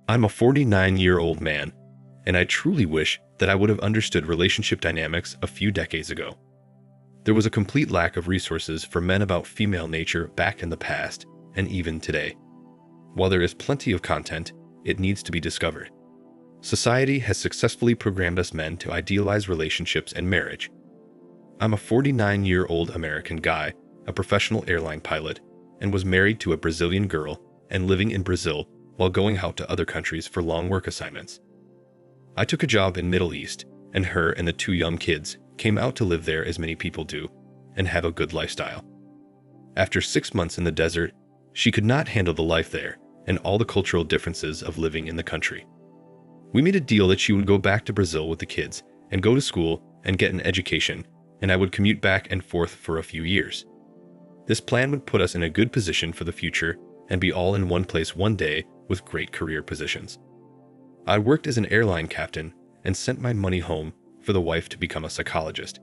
I'm a 49-year-old man, and I truly wish that I would have understood relationship dynamics a few decades ago. There was a complete lack of resources for men about female nature back in the past, and even today. While there is plenty of content, it needs to be discovered. Society has successfully programmed us men to idealize relationships and marriage. I'm a 49-year-old American guy, a professional airline pilot, and was married to a Brazilian girl and living in Brazil while going out to other countries for long work assignments. I took a job in Middle East, and her and the 2 young kids came out to live there as many people do, and have a good lifestyle. After 6 months in the desert, she could not handle the life there and all the cultural differences of living in the country. We made a deal that she would go back to Brazil with the kids and go to school and get an education, and I would commute back and forth for a few years. This plan would put us in a good position for the future and be all in one place one day with great career positions. I worked as an airline captain and sent my money home for the wife to become a psychologist.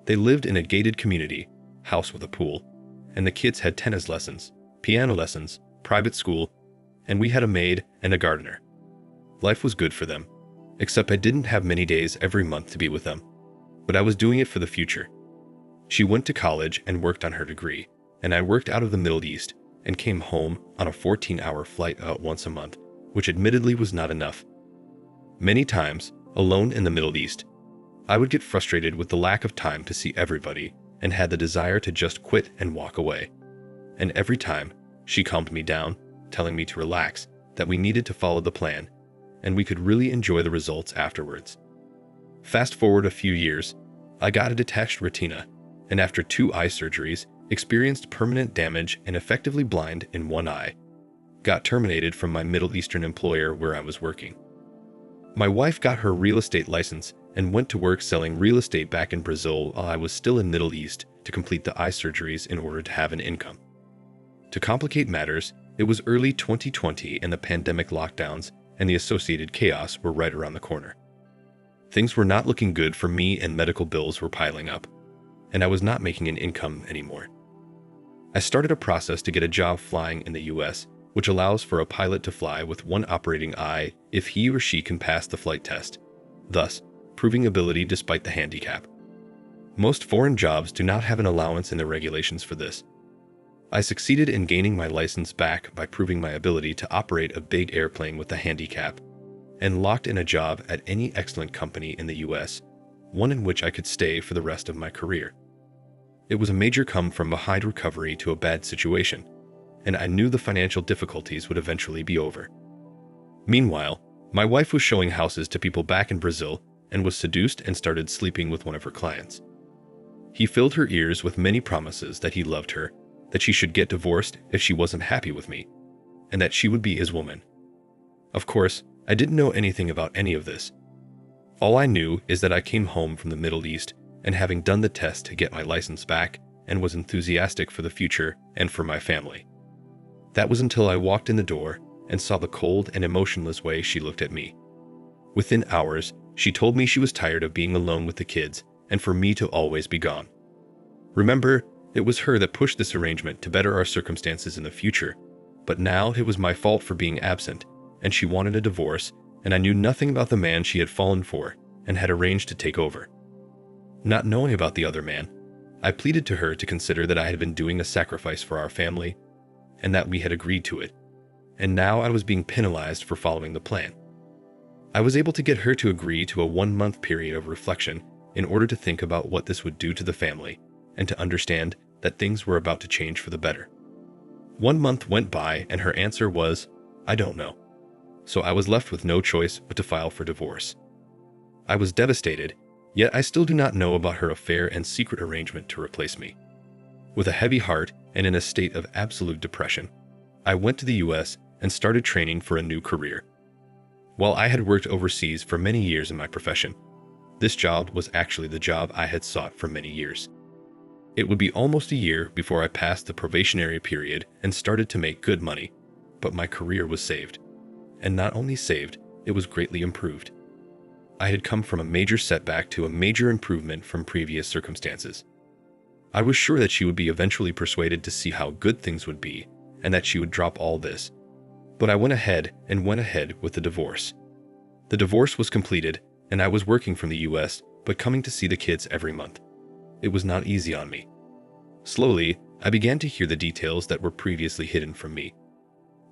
They lived in a gated community, house with a pool, and the kids had tennis lessons, piano lessons, private school, and we had a maid and a gardener. Life was good for them, except I didn't have many days every month to be with them. But I was doing it for the future. She went to college and worked on her degree, and I worked out of the Middle East and came home on a 14-hour flight out once a month, which admittedly was not enough. Many times, alone in the Middle East, I would get frustrated with the lack of time to see everybody and had the desire to just quit and walk away. And every time, she calmed me down, telling me to relax, that we needed to follow the plan, and we could really enjoy the results afterwards. Fast forward a few years, I got a detached retina, and after 2 eye surgeries, experienced permanent damage and effectively blind in one eye. Got terminated from my Middle Eastern employer where I was working. My wife got her real estate license and went to work selling real estate back in Brazil while I was still in Middle East to complete the eye surgeries in order to have an income. To complicate matters, it was early 2020 and the pandemic lockdowns and the associated chaos were right around the corner. Things were not looking good for me and medical bills were piling up, and I was not making an income anymore. I started a process to get a job flying in the US, which allows for a pilot to fly with one operating eye if he or she can pass the flight test, thus proving ability despite the handicap. Most foreign jobs do not have an allowance in the regulations for this. I succeeded in gaining my license back by proving my ability to operate a big airplane with a handicap, and locked in a job at any excellent company in the US, one in which I could stay for the rest of my career. It was a major come from behind recovery to a bad situation, and I knew the financial difficulties would eventually be over. Meanwhile, my wife was showing houses to people back in Brazil and was seduced and started sleeping with one of her clients. He filled her ears with many promises that he loved her, that she should get divorced if she wasn't happy with me, and that she would be his woman. Of course, I didn't know anything about any of this. All I knew is that I came home from the Middle East and having done the test to get my license back and was enthusiastic for the future and for my family. That was until I walked in the door and saw the cold and emotionless way she looked at me. Within hours, she told me she was tired of being alone with the kids and for me to always be gone. Remember, it was her that pushed this arrangement to better our circumstances in the future, but now it was my fault for being absent, and she wanted a divorce, and I knew nothing about the man she had fallen for and had arranged to take over. Not knowing about the other man, I pleaded to her to consider that I had been doing a sacrifice for our family and that we had agreed to it, and now I was being penalized for following the plan. I was able to get her to agree to a 1-month period of reflection in order to think about what this would do to the family and to understand that things were about to change for the better. 1 month went by and her answer was, "I don't know." So I was left with no choice but to file for divorce. I was devastated, yet I still do not know about her affair and secret arrangement to replace me. With a heavy heart and in a state of absolute depression, I went to the US and started training for a new career. While I had worked overseas for many years in my profession, this job was actually the job I had sought for many years. It would be almost a year before I passed the probationary period and started to make good money, but my career was saved. And not only saved, it was greatly improved. I had come from a major setback to a major improvement from previous circumstances. I was sure that she would be eventually persuaded to see how good things would be and that she would drop all this. But I went ahead with the divorce. The divorce was completed, and I was working from the US, but coming to see the kids every month. It was not easy on me. Slowly, I began to hear the details that were previously hidden from me.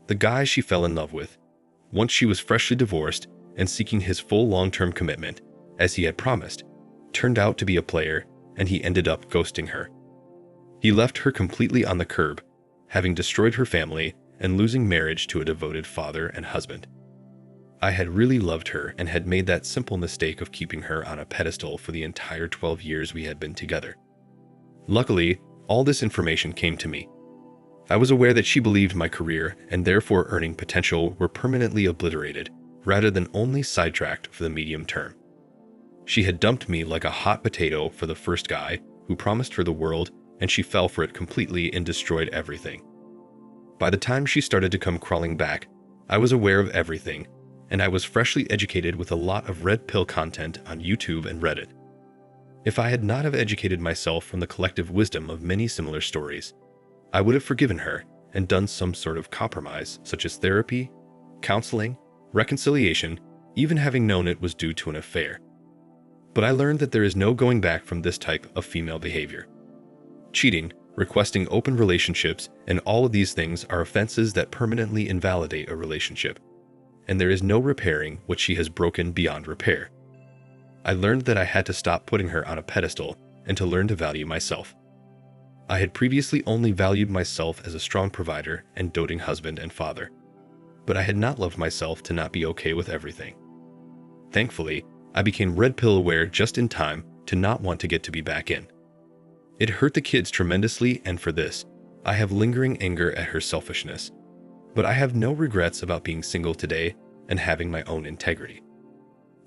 The guy she fell in love with, once she was freshly divorced and seeking his full long-term commitment, as he had promised, turned out to be a player, and he ended up ghosting her. He left her completely on the curb, having destroyed her family and losing marriage to a devoted father and husband. I had really loved her and had made that simple mistake of keeping her on a pedestal for the entire 12 years we had been together. Luckily, all this information came to me. I was aware that she believed my career and therefore earning potential were permanently obliterated, rather than only sidetracked for the medium term. She had dumped me like a hot potato for the first guy who promised her the world, and she fell for it completely and destroyed everything. By the time she started to come crawling back, I was aware of everything, and I was freshly educated with a lot of red pill content on YouTube and Reddit. If I had not have educated myself from the collective wisdom of many similar stories, I would have forgiven her and done some sort of compromise, such as therapy, counseling, reconciliation, even having known it was due to an affair. But I learned that there is no going back from this type of female behavior. Cheating, requesting open relationships, and all of these things are offenses that permanently invalidate a relationship, and there is no repairing what she has broken beyond repair. I learned that I had to stop putting her on a pedestal and to learn to value myself. I had previously only valued myself as a strong provider and doting husband and father, but I had not loved myself to not be okay with everything. Thankfully, I became red pill aware just in time to not want to get to be back in. It hurt the kids tremendously, and for this, I have lingering anger at her selfishness. But I have no regrets about being single today and having my own integrity.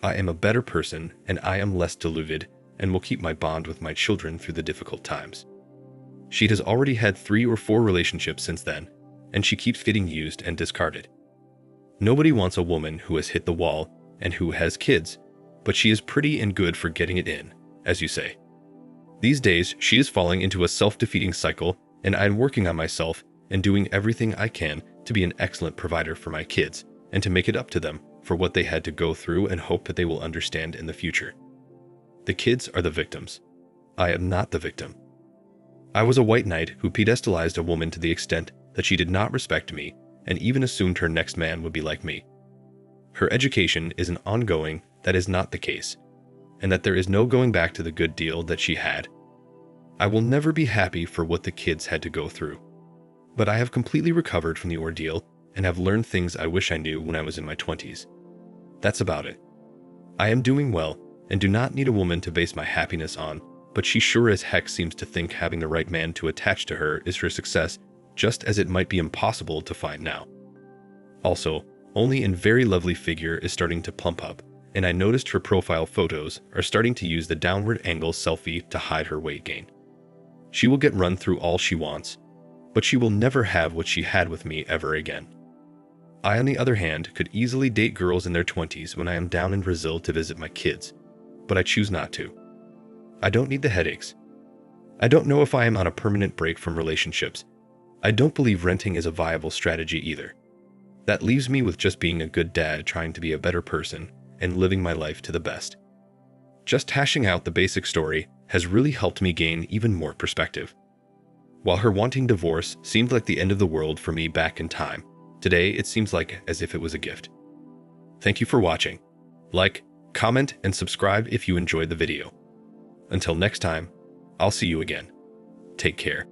I am a better person, and I am less deluded and will keep my bond with my children through the difficult times. She has already had 3 or 4 relationships since then, and she keeps getting used and discarded. Nobody wants a woman who has hit the wall and who has kids, but she is pretty and good for getting it in, as you say. These days, she is falling into a self-defeating cycle, and I am working on myself and doing everything I can to be an excellent provider for my kids and to make it up to them for what they had to go through and hope that they will understand in the future. The kids are the victims. I am not the victim. I was a white knight who pedestalized a woman to the extent that she did not respect me and even assumed her next man would be like me. Her education is an ongoing that is not the case, and that there is no going back to the good deal that she had. I will never be happy for what the kids had to go through, but I have completely recovered from the ordeal and have learned things I wish I knew when I was in my 20s. That's about it. I am doing well and do not need a woman to base my happiness on, but she sure as heck seems to think having the right man to attach to her is her success, just as it might be impossible to find now. Also, only in very lovely figure is starting to plump up, and I noticed her profile photos are starting to use the downward angle selfie to hide her weight gain. She will get run through all she wants, but she will never have what she had with me ever again. I, on the other hand, could easily date girls in their 20s when I am down in Brazil to visit my kids, but I choose not to. I don't need the headaches. I don't know if I am on a permanent break from relationships. I don't believe renting is a viable strategy either. That leaves me with just being a good dad, trying to be a better person and living my life to the best. Just hashing out the basic story has really helped me gain even more perspective. While her wanting divorce seemed like the end of the world for me back in time, today it seems like as if it was a gift. Thank you for watching. Like, comment, and subscribe if you enjoyed the video. Until next time, I'll see you again. Take care.